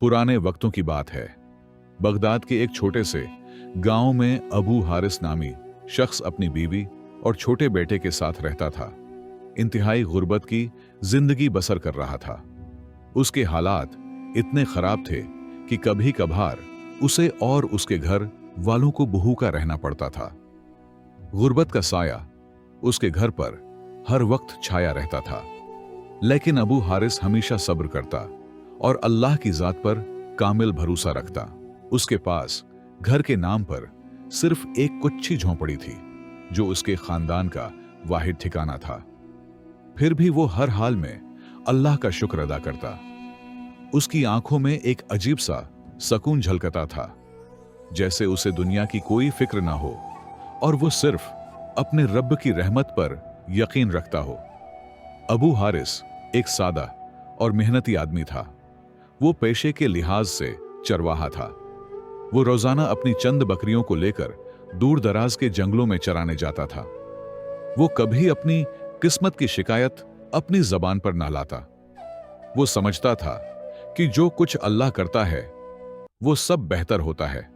पुराने वक्तों की बात है। बगदाद के एक छोटे से गांव में अबू हारिस नामी शख्स अपनी बीवी और छोटे बेटे के साथ रहता था। इंतहाई गुर्बत की जिंदगी बसर कर रहा था। उसके हालात इतने खराब थे कि कभी कभार उसे और उसके घर वालों को भूखा रहना पड़ता था। गुर्बत का साया उसके घर पर हर वक्त छाया रहता था, लेकिन अबू हारिस हमेशा सब्र करता और अल्लाह की जात पर कामिल भरोसा रखता। उसके पास घर के नाम पर सिर्फ एक कुच्ची झोंपड़ी थी, जो उसके खानदान का वाहिद ठिकाना था। फिर भी वो हर हाल में अल्लाह का शुक्र अदा करता। उसकी आंखों में एक अजीब सा सकून झलकता था, जैसे उसे दुनिया की कोई फिक्र ना हो और वो सिर्फ अपने रब की रहमत पर यकीन रखता हो। अबू हारिस एक सादा और मेहनती आदमी था। वो पेशे के लिहाज से चरवाहा था। वो रोजाना अपनी चंद बकरियों को लेकर दूर दराज के जंगलों में चराने जाता था। वो कभी अपनी किस्मत की शिकायत अपनी जबान पर ना लाता। वो समझता था कि जो कुछ अल्लाह करता है वो सब बेहतर होता है।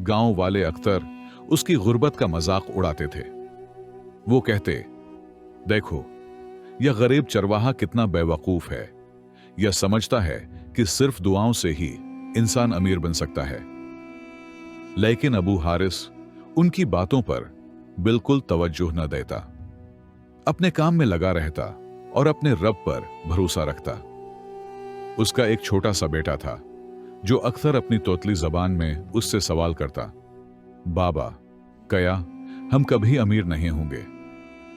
गांव वाले अक्सर उसकी गुर्बत का मजाक उड़ाते थे। वो कहते, देखो यह गरीब चरवाहा कितना बेवकूफ है। यह समझता है कि सिर्फ दुआओं से ही इंसान अमीर बन सकता है। लेकिन अबू हारिस उनकी बातों पर बिल्कुल तवज्जो न देता। अपने काम में लगा रहता और अपने रब पर भरोसा रखता। उसका एक छोटा सा बेटा था, जो अक्सर अपनी तोतली जबान में उससे सवाल करता, बाबा कया हम कभी अमीर नहीं होंगे।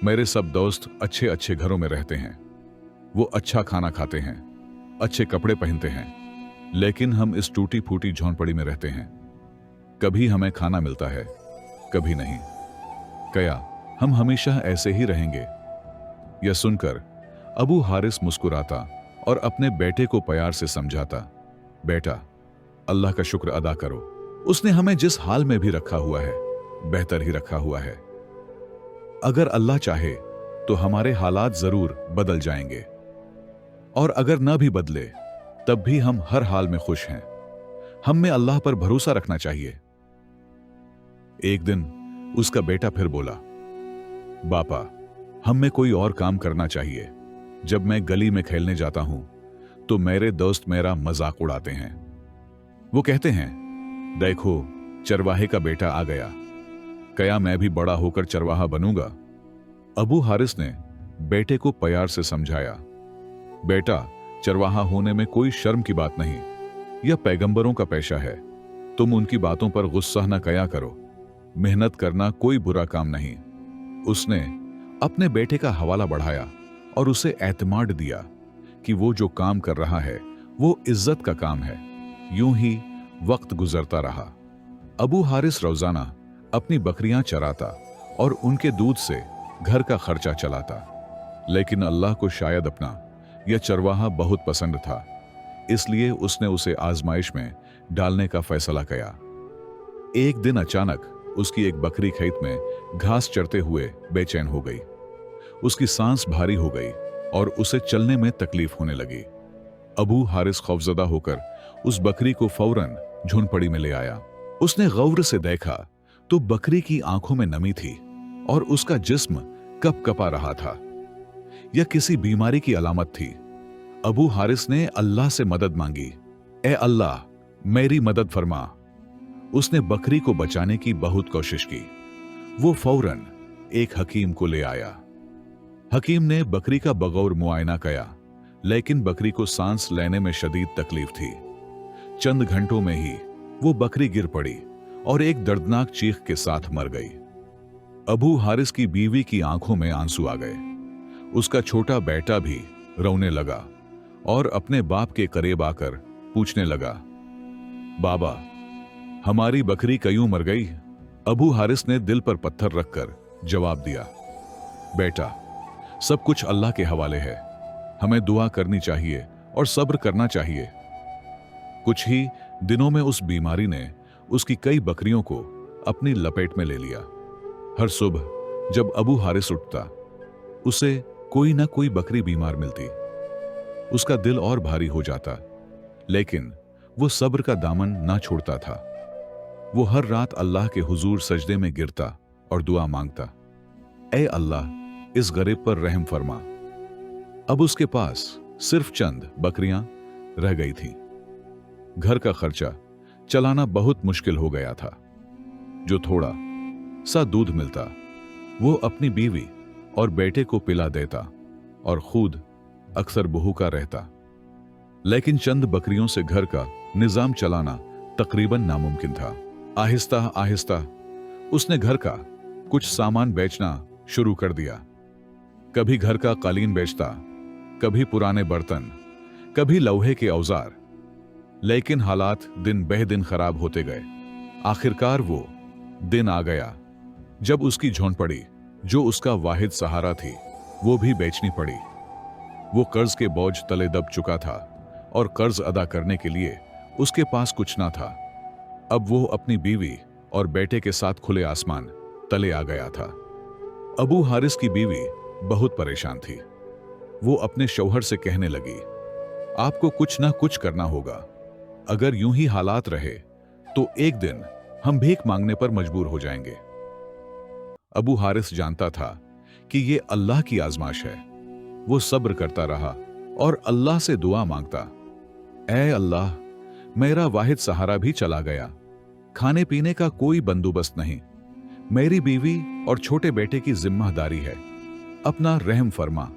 मेरे सब दोस्त अच्छे अच्छे घरों में रहते हैं। वो अच्छा खाना खाते हैं, अच्छे कपड़े पहनते हैं, लेकिन हम इस टूटी फूटी झोंपड़ी में रहते हैं। कभी हमें खाना मिलता है, कभी नहीं। कया हम हमेशा ऐसे ही रहेंगे। यह सुनकर अबू हारिस मुस्कुराता और अपने बेटे को प्यार से समझाता, बेटा अल्लाह का शुक्र अदा करो। उसने हमें जिस हाल में भी रखा हुआ है बेहतर ही रखा हुआ है। अगर अल्लाह चाहे तो हमारे हालात जरूर बदल जाएंगे, और अगर ना भी बदले तब भी हम हर हाल में खुश हैं। हम में अल्लाह पर भरोसा रखना चाहिए। एक दिन उसका बेटा फिर बोला, बापा हम में कोई और काम करना चाहिए। जब मैं गली में खेलने जाता हूं तो मेरे दोस्त मेरा मजाक उड़ाते हैं। वो कहते हैं, देखो चरवाहे का बेटा आ गया। क्या मैं भी बड़ा होकर चरवाहा बनूंगा? अबू हारिस ने बेटे को प्यार से समझाया, बेटा चरवाहा होने में कोई शर्म की बात नहीं। यह पैगंबरों का पेशा है। तुम उनकी बातों पर गुस्सा न कया करो। मेहनत करना कोई बुरा काम नहीं। उसने अपने बेटे का हवाला बढ़ाया और उसे एतमाद दिया कि वो जो काम कर रहा है वो इज्जत का काम है। यूं ही वक्त गुजरता रहा। अबू हारिस रोजाना अपनी बकरियां चराता और उनके दूध से घर का खर्चा चलाता। लेकिन अल्लाह को शायद अपना यह चरवाहा बहुत पसंद था, इसलिए उसने उसे आजमाइश में डालने का फैसला किया। एक दिन अचानक उसकी एक बकरी खेत में घास चरते हुए बेचैन हो गई। उसकी सांस भारी हो गई और उसे चलने में तकलीफ होने लगी। अबू हारिस खौफजदा होकर उस बकरी को फौरन झुनपड़ी में ले आया। उसने गौर से देखा तो बकरी की आंखों में नमी थी और उसका जिस्म कपकपा रहा था। यह किसी बीमारी की अलामत थी। अबू हारिस ने अल्लाह से मदद मांगी, ए अल्लाह मेरी मदद फरमा। उसने बकरी को बचाने की बहुत कोशिश की। वो फौरन एक हकीम को ले आया। हकीम ने बकरी का बगौर मुआयना किया, लेकिन बकरी को सांस लेने में शदीद तकलीफ थी। चंद घंटों में ही वो बकरी गिर पड़ी और एक दर्दनाक चीख के साथ मर गई। अबू हारिस की बीवी की आंखों में आंसू आ गए। उसका छोटा बेटा भी रोने लगा और अपने बाप के करीब आकर पूछने लगा, बाबा हमारी बकरी क्यों मर गई? अबू हारिस ने दिल पर पत्थर रखकर जवाब दिया, बेटा सब कुछ अल्लाह के हवाले है। हमें दुआ करनी चाहिए और सब्र करना चाहिए। कुछ ही दिनों में उस बीमारी ने उसकी कई बकरियों को अपनी लपेट में ले लिया। हर सुबह जब अबू हारिस उठता, उसे कोई ना कोई बकरी बीमार मिलती। उसका दिल और भारी हो जाता, लेकिन वो सब्र का दामन ना छोड़ता था। वो हर रात अल्लाह के हुजूर सजदे में गिरता और दुआ मांगता, ऐ अल्लाह, इस गरीब पर रहम फरमा। अब उसके पास सिर्फ चंद बकरियां रह गई थीं। घर का खर्चा चलाना बहुत मुश्किल हो गया था। जो थोड़ा सा दूध मिलता वो अपनी बीवी और बेटे को पिला देता और खुद अक्सर भूखा रहता। लेकिन चंद बकरियों से घर का निजाम चलाना तकरीबन नामुमकिन था। आहिस्ता आहिस्ता उसने घर का कुछ सामान बेचना शुरू कर दिया। कभी घर का कालीन बेचता, कभी पुराने बर्तन, कभी लोहे के औजार। लेकिन हालात दिन बह दिन खराब होते गए। आखिरकार वो दिन आ गया जब उसकी झोंपड़ी, जो उसका वाहिद सहारा थी, वो भी बेचनी पड़ी। वो कर्ज के बोझ तले दब चुका था और कर्ज अदा करने के लिए उसके पास कुछ ना था। अब वो अपनी बीवी और बेटे के साथ खुले आसमान तले आ गया था। अबू हारिस की बीवी बहुत परेशान थी। वो अपने शौहर से कहने लगी, आपको कुछ ना कुछ करना होगा। अगर यूं ही हालात रहे तो एक दिन हम भीख मांगने पर मजबूर हो जाएंगे। अबू हारिस जानता था कि ये अल्लाह की आजमाइश है। वो सब्र करता रहा और अल्लाह से दुआ मांगता, ऐ अल्लाह, मेरा वाहिद सहारा भी चला गया। खाने पीने का कोई बंदोबस्त नहीं। मेरी बीवी और छोटे बेटे की जिम्मेदारी है। अपना रहम फरमा।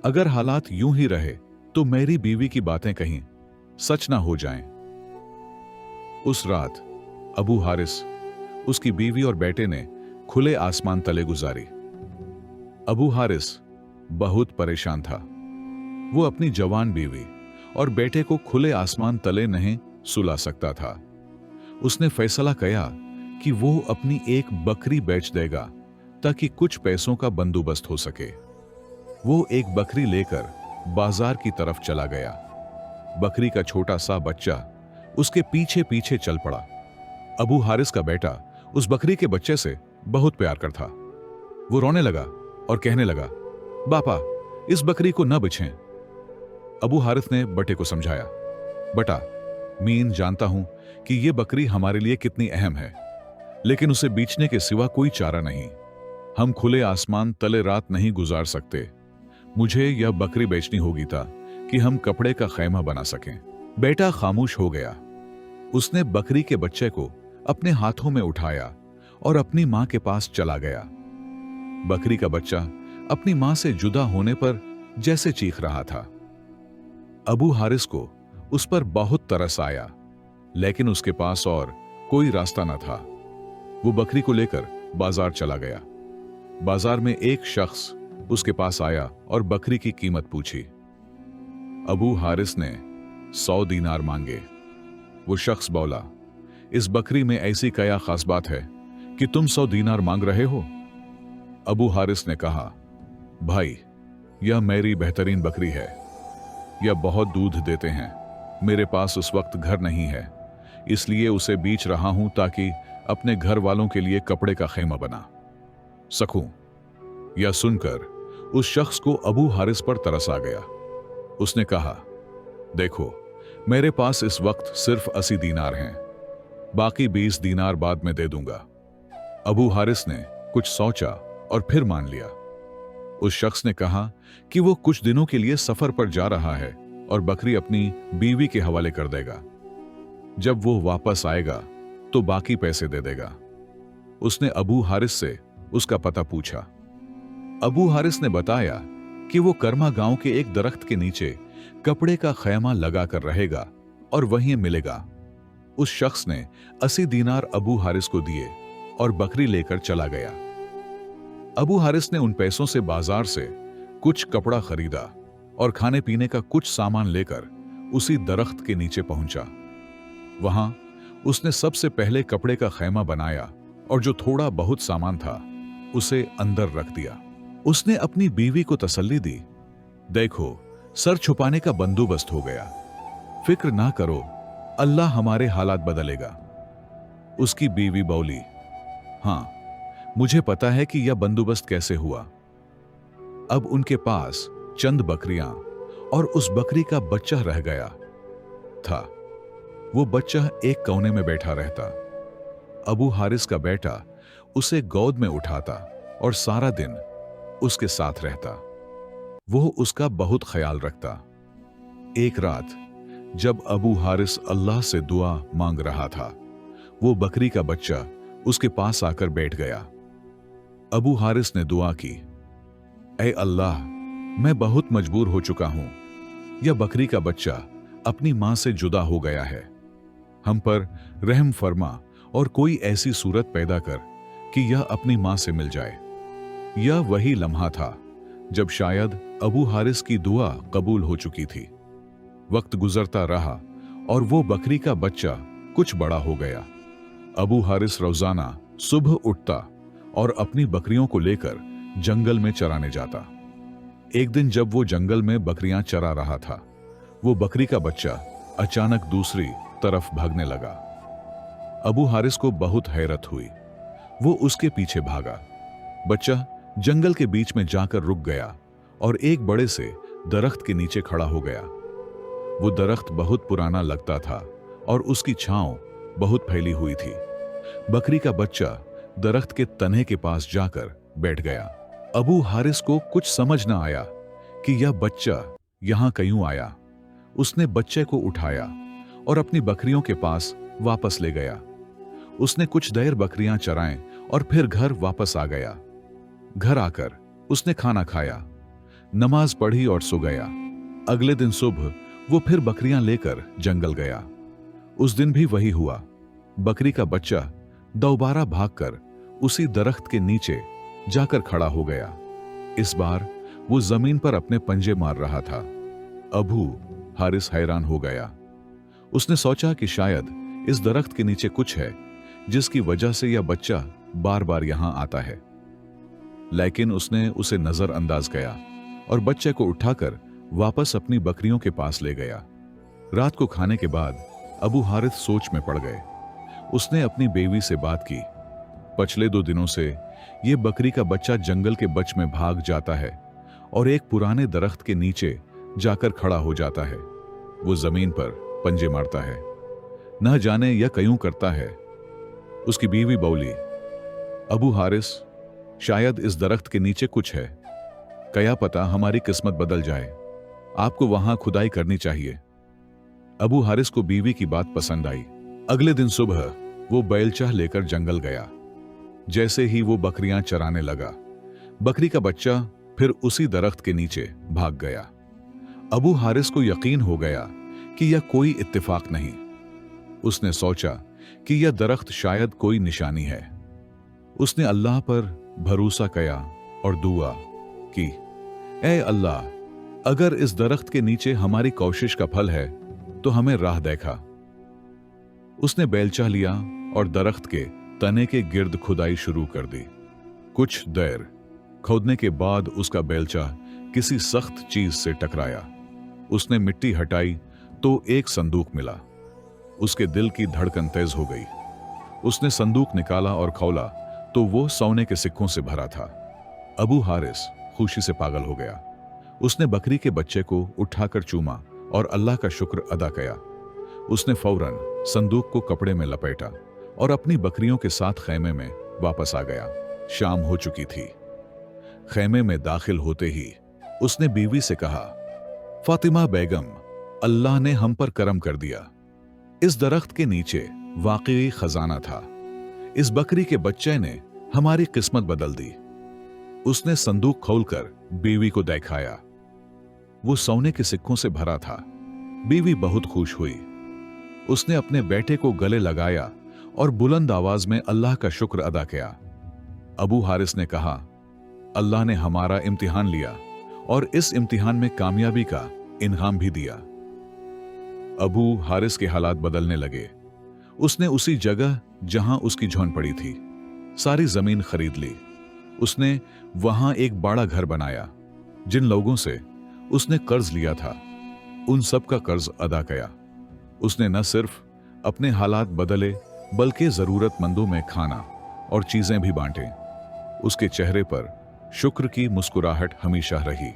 अगर हालात यूं ही रहे तो मेरी बीवी की बातें कहीं सच ना हो जाएं। उस रात अबू हारिस, उसकी बीवी और बेटे ने खुले आसमान तले गुजारी। अबू हारिस बहुत परेशान था। वो अपनी जवान बीवी और बेटे को खुले आसमान तले नहीं सुला सकता था। उसने फैसला किया कि वो अपनी एक बकरी बेच देगा ताकि कुछ पैसों का बंदोबस्त हो सके। वो एक बकरी लेकर बाजार की तरफ चला गया। बकरी का छोटा सा बच्चा उसके पीछे पीछे चल पड़ा। अबू हारिस का बेटा उस बकरी के बच्चे से बहुत प्यार करता। वो रोने लगा और कहने लगा, बापा, इस बकरी को न बिछें। अबू हारिस ने बेटे को समझाया, बेटा, मीन जानता हूं कि यह बकरी हमारे लिए कितनी अहम है, लेकिन उसे बेचने के सिवा कोई चारा नहीं। हम खुले आसमान तले रात नहीं गुजार सकते। मुझे यह बकरी बेचनी होगी कि हम कपड़े का खैमा बना सकें। बेटा खामोश हो गया। उसने बकरी के बच्चे को अपने हाथों में उठाया और अपनी मां के पास चला गया। बकरी का बच्चा अपनी मां से जुदा होने पर जैसे चीख रहा था। अबू हारिस को उस पर बहुत तरस आया, लेकिन उसके पास और कोई रास्ता न था। वो बकरी को लेकर बाजार चला गया। बाजार में एक शख्स उसके पास आया और बकरी की कीमत पूछी। अबू हारिस ने 100 दीनार मांगे। वो शख्स बोला, इस बकरी में ऐसी क्या खास बात है कि तुम 100 दीनार मांग रहे हो? अबू हारिस ने कहा, भाई, यह मेरी बेहतरीन बकरी है। यह बहुत दूध देते हैं। मेरे पास उस वक्त घर नहीं है, इसलिए उसे बेच रहा हूं ताकि अपने घर वालों के लिए कपड़े का खैमा बना सकूं। यह सुनकर उस शख्स को अबू हारिस पर तरस आ गया। उसने कहा, देखो, मेरे पास इस वक्त सिर्फ 80 दीनार हैं। बाकी 20 दीनार बाद में दे दूंगा। अबू हारिस ने कुछ सोचा और फिर मान लिया। उस शख्स ने कहा कि वो कुछ दिनों के लिए सफर पर जा रहा है और बकरी अपनी बीवी के हवाले कर देगा। जब वो वापस आएगा तो बाकी पैसे दे देगा। उसने अबू हारिस से उसका पता पूछा। अबू हारिस ने बताया कि वो कर्मा गांव के एक दरख्त के नीचे कपड़े का खैमा लगाकर रहेगा और वहीं मिलेगा। उस शख्स ने 80 दीनार अबू हारिस को दिए और बकरी लेकर चला गया। अबू हारिस ने उन पैसों से बाजार से कुछ कपड़ा खरीदा और खाने पीने का कुछ सामान लेकर उसी दरख्त के नीचे पहुंचा। वहां उसने सबसे पहले कपड़े का खैमा बनाया और जो थोड़ा बहुत सामान था उसे अंदर रख दिया। उसने अपनी बीवी को तसल्ली दी, देखो, सर छुपाने का बंदोबस्त हो गया। फिक्र ना करो, अल्लाह हमारे हालात बदलेगा। उसकी बीवी बोली, हां, मुझे पता है कि यह बंदोबस्त कैसे हुआ। अब उनके पास चंद बकरियां और उस बकरी का बच्चा रह गया था। वो बच्चा एक कोने में बैठा रहता। अबू हारिस का बेटा उसे गोद में उठाता और सारा दिन उसके साथ रहता। वो उसका बहुत ख्याल रखता। एक रात जब अबू हारिस अल्लाह से दुआ मांग रहा था, वो बकरी का बच्चा उसके पास आकर बैठ गया। अबू हारिस ने दुआ की, ऐ अल्लाह, मैं बहुत मजबूर हो चुका हूं। यह बकरी का बच्चा अपनी मां से जुदा हो गया है। हम पर रहम फरमा और कोई ऐसी सूरत पैदा कर कि यह अपनी मां से मिल जाए। यह वही लम्हा था जब शायद अबू हारिस की दुआ कबूल हो चुकी थी। वक्त गुजरता रहा और वो बकरी का बच्चा कुछ बड़ा हो गया। अबू हारिस रोजाना सुबह उठता और अपनी बकरियों को लेकर जंगल में चराने जाता। एक दिन जब वो जंगल में बकरियां चरा रहा था, वो बकरी का बच्चा अचानक दूसरी तरफ भागने लगा। अबू हारिस को बहुत हैरत हुई। वो उसके पीछे भागा। बच्चा जंगल के बीच में जाकर रुक गया और एक बड़े से दरख्त के नीचे खड़ा हो गया। वो दरख्त बहुत पुराना लगता था और उसकी छांव बहुत फैली हुई थी। बकरी का बच्चा दरख्त के तने के पास जाकर बैठ गया। अबू हारिस को कुछ समझ न आया कि यह बच्चा यहां क्यों आया। उसने बच्चे को उठाया और अपनी बकरियों के पास वापस ले गया। उसने कुछ देर बकरियां चराएं और फिर घर वापस आ गया। घर आकर उसने खाना खाया, नमाज पढ़ी और सो गया। अगले दिन सुबह वो फिर बकरियां लेकर जंगल गया। उस दिन भी वही हुआ। बकरी का बच्चा दोबारा भागकर उसी दरख्त के नीचे जाकर खड़ा हो गया। इस बार वो जमीन पर अपने पंजे मार रहा था। अबू हारिस हैरान हो गया। उसने सोचा कि शायद इस दरख्त के नीचे कुछ है जिसकी वजह से यह बच्चा बार बार यहां आता है। लेकिन उसने उसे नजरअंदाज किया और बच्चे को उठाकर वापस अपनी बकरियों के पास ले गया। रात को खाने के बाद अबू हारिस सोच में पड़ गए। उसने अपनी बीवी से बात की। पिछले 2 दिनों से यह बकरी का बच्चा जंगल के बच में भाग जाता है और एक पुराने दरख्त के नीचे जाकर खड़ा हो जाता है। वो जमीन पर पंजे मारता है, न जाने यह क्यों करता है। उसकी बीवी बोली, अबू हारिस, शायद इस दरख्त के नीचे कुछ है। क्या पता हमारी किस्मत बदल जाए। आपको वहां खुदाई करनी चाहिए। अबू हारिस को बीवी की बात पसंद आई। अगले दिन सुबह वो बैलचाह लेकर जंगल गया। जैसे ही वो बकरियां चराने लगा, बकरी का बच्चा फिर उसी दरख्त के नीचे भाग गया। अबू हारिस को यकीन हो गया कि यह कोई इत्तेफाक नहीं। उसने सोचा कि यह दरख्त शायद कोई निशानी है। उसने अल्लाह पर भरोसा किया और दुआ की, ऐ अल्लाह, अगर इस दरख्त के नीचे हमारी कोशिश का फल है तो हमें राह देखा। उसने बेलचा लिया और दरख्त के तने के गिर्द खुदाई शुरू कर दी। कुछ देर खोदने के बाद उसका बेलचा किसी सख्त चीज से टकराया। उसने मिट्टी हटाई तो एक संदूक मिला। उसके दिल की धड़कन तेज हो गई। उसने संदूक निकाला और खोला तो वो सोने के सिक्कों से भरा था। अबू हारिस खुशी से पागल हो गया। उसने बकरी के बच्चे को उठाकर चूमा और अल्लाह का शुक्र अदा किया। उसने फौरन संदूक को कपड़े में लपेटा और अपनी बकरियों के साथ खैमे में वापस आ गया। शाम हो चुकी थी। खैमे में दाखिल होते ही उसने बीवी से कहा, फातिमा बेगम, अल्लाह ने हम पर करम कर दिया। इस दरख्त के नीचे वाकई खजाना था। इस बकरी के बच्चे ने हमारी किस्मत बदल दी। उसने संदूक खोलकर बीवी को दिखाया। वो सोने के सिक्कों से भरा था। बीवी बहुत खुश हुई। उसने अपने बेटे को गले लगाया और बुलंद आवाज में अल्लाह का शुक्र अदा किया। अबू हारिस ने कहा, अल्लाह ने हमारा इम्तिहान लिया और इस इम्तिहान में कामयाबी का इनाम भी दिया। अबू हारिस के हालात बदलने लगे। उसने उसी जगह जहां उसकी झोंपड़ी थी सारी जमीन खरीद ली। उसने वहां एक बड़ा घर बनाया। जिन लोगों से उसने कर्ज लिया था उन सब का कर्ज अदा किया। उसने न सिर्फ अपने हालात बदले बल्कि जरूरतमंदों में खाना और चीजें भी बांटे। उसके चेहरे पर शुक्र की मुस्कुराहट हमेशा रही।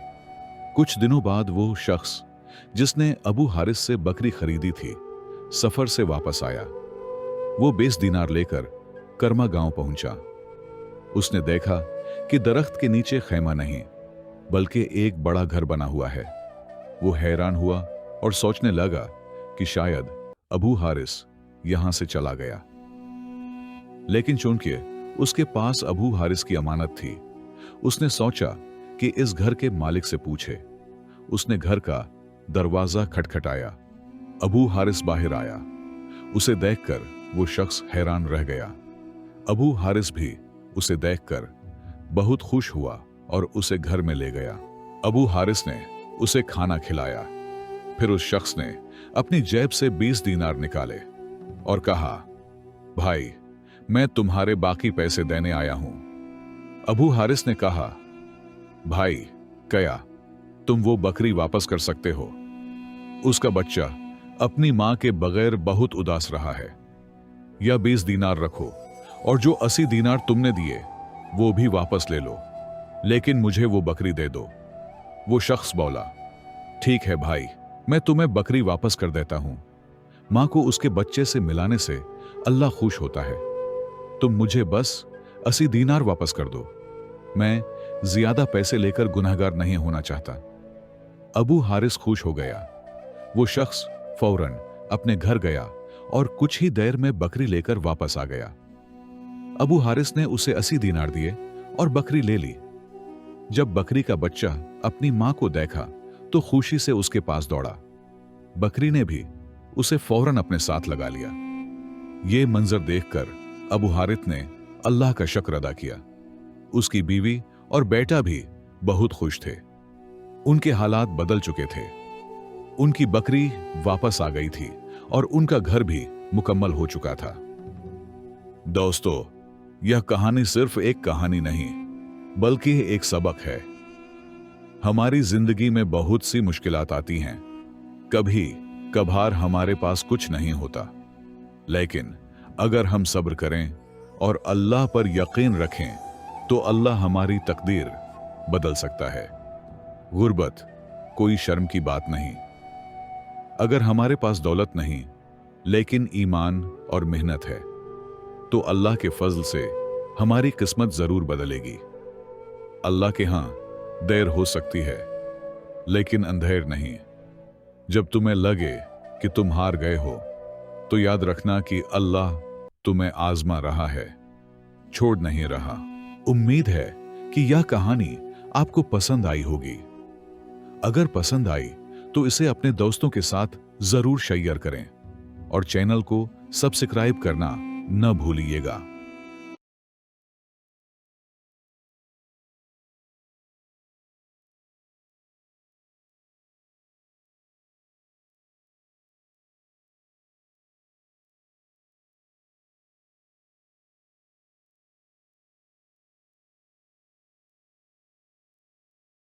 कुछ दिनों बाद वो शख्स जिसने अबू हारिस से बकरी खरीदी थी सफर से वापस आया। वो 20 दीनार लेकर कर्मा गांव पहुंचा। उसने देखा कि दरख्त के नीचे खैमा नहीं बल्कि एक बड़ा घर बना हुआ है। वो हैरान हुआ और सोचने लगा कि शायद अबू हारिस यहां से चला गया। लेकिन चूंकि उसके पास अबू हारिस की अमानत थी, उसने सोचा कि इस घर के मालिक से पूछे। उसने घर का दरवाजा खटखटाया। अबू हारिस बाहर आया। उसे देखकर वो शख्स हैरान रह गया। अबू हारिस भी उसे देखकर बहुत खुश हुआ और उसे घर में ले गया। अबू हारिस ने उसे खाना खिलाया। फिर उस शख्स ने अपनी जेब से 20 दीनार निकाले और कहा, भाई, मैं तुम्हारे बाकी पैसे देने आया हूं। अबू हारिस ने कहा, भाई, क्या तुम वो बकरी वापस कर सकते हो? उसका बच्चा अपनी मां के बगैर बहुत उदास रहा है। या 20 दीनार रखो और जो 80 दीनार तुमने दिए वो भी वापस ले लो, लेकिन मुझे वो बकरी दे दो। वो शख्स बोला, ठीक है भाई, मैं तुम्हें बकरी वापस कर देता हूं। मां को उसके बच्चे से मिलाने से अल्लाह खुश होता है। तुम मुझे बस 80 दीनार वापस कर दो। मैं ज्यादा पैसे लेकर गुनहगार नहीं होना चाहता। अबू हारिस खुश हो गया। वो शख्स फौरन अपने घर गया और कुछ ही देर में बकरी लेकर वापस आ गया। अबू हारिस ने उसे 80 दीनार दिए और बकरी ले ली। जब बकरी का बच्चा अपनी मां को देखा तो खुशी से उसके पास दौड़ा। बकरी ने भी उसे फौरन अपने साथ लगा लिया। ये मंजर देखकर अबू हारिस ने अल्लाह का शुक्र अदा किया। उसकी बीवी और बेटा भी बहुत खुश थे। उनके हालात बदल चुके थे। उनकी बकरी वापस आ गई थी और उनका घर भी मुकम्मल हो चुका था। दोस्तों, यह कहानी सिर्फ एक कहानी नहीं बल्कि एक सबक है। हमारी जिंदगी में बहुत सी मुश्किलात आती हैं। कभी कभार हमारे पास कुछ नहीं होता, लेकिन अगर हम सब्र करें और अल्लाह पर यकीन रखें तो अल्लाह हमारी तकदीर बदल सकता है। गुर्बत कोई शर्म की बात नहीं। अगर हमारे पास दौलत नहीं लेकिन ईमान और मेहनत है तो अल्लाह के फजल से हमारी किस्मत जरूर बदलेगी। अल्लाह के हां देर हो सकती है लेकिन अंधेर नहीं। जब तुम्हें लगे कि तुम हार गए हो तो याद रखना कि अल्लाह तुम्हें आजमा रहा है, छोड़ नहीं रहा। उम्मीद है कि यह कहानी आपको पसंद आई होगी। अगर पसंद आई तो इसे अपने दोस्तों के साथ जरूर शेयर करें और चैनल को सब्सक्राइब करना न भूलिएगा।